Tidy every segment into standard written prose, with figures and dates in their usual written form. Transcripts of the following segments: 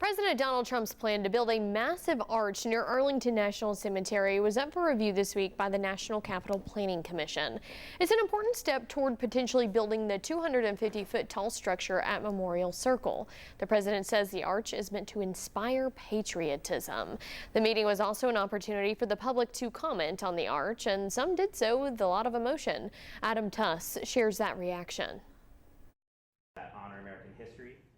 President Donald Trump's plan to build a massive arch near Arlington National Cemetery was up for review this week by the National Capital Planning Commission. It's an important step toward potentially building the 250-foot tall structure at Memorial Circle. The president says the arch is meant to inspire patriotism. The meeting was also an opportunity for the public to comment on the arch, and some did so with a lot of emotion. Adam Tuss shares that reaction.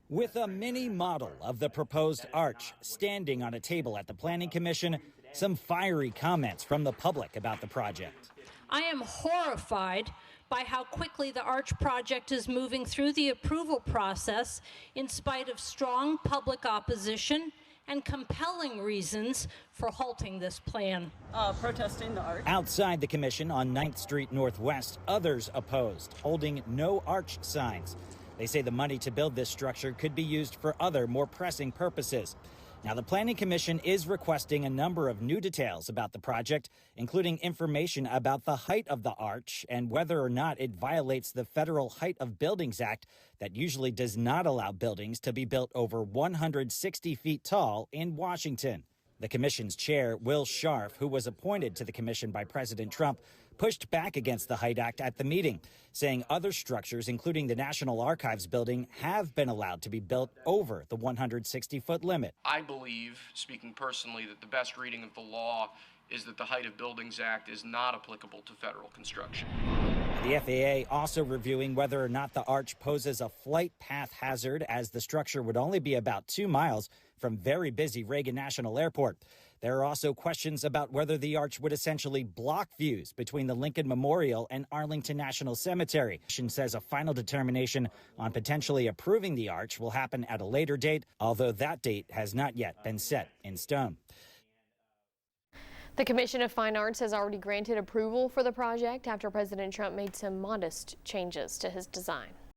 With a mini model of the proposed arch standing on a table at the Planning Commission, some fiery comments from the public about the project. I am horrified by how quickly the arch project is moving through the approval process in spite of strong public opposition and compelling reasons for halting this plan. Protesting the arch. Outside the commission on 9th Street Northwest, others opposed, holding no arch signs. They say the money to build this structure could be used for other, more pressing purposes. Now, the Planning Commission is requesting a number of new details about the project, including information about the height of the arch and whether or not it violates the Federal Height of Buildings Act that usually does not allow buildings to be built over 160 feet tall in Washington. The commission's chair, Will Scharf, who was appointed to the commission by President Trump, pushed back against the Height Act at the meeting, saying other structures, including the National Archives building, have been allowed to be built over the 160-foot limit. I believe, speaking personally, that the best reading of the law is that the Height of Buildings Act is not applicable to federal construction. The FAA also reviewing whether or not the arch poses a flight path hazard, as the structure would only be about 2 miles from very busy Reagan National Airport. There are also questions about whether the arch would essentially block views between the Lincoln Memorial and Arlington National Cemetery. The commission says a final determination on potentially approving the arch will happen at a later date, although that date has not yet been set in stone. The Commission of Fine Arts has already granted approval for the project after President Trump made some modest changes to his design.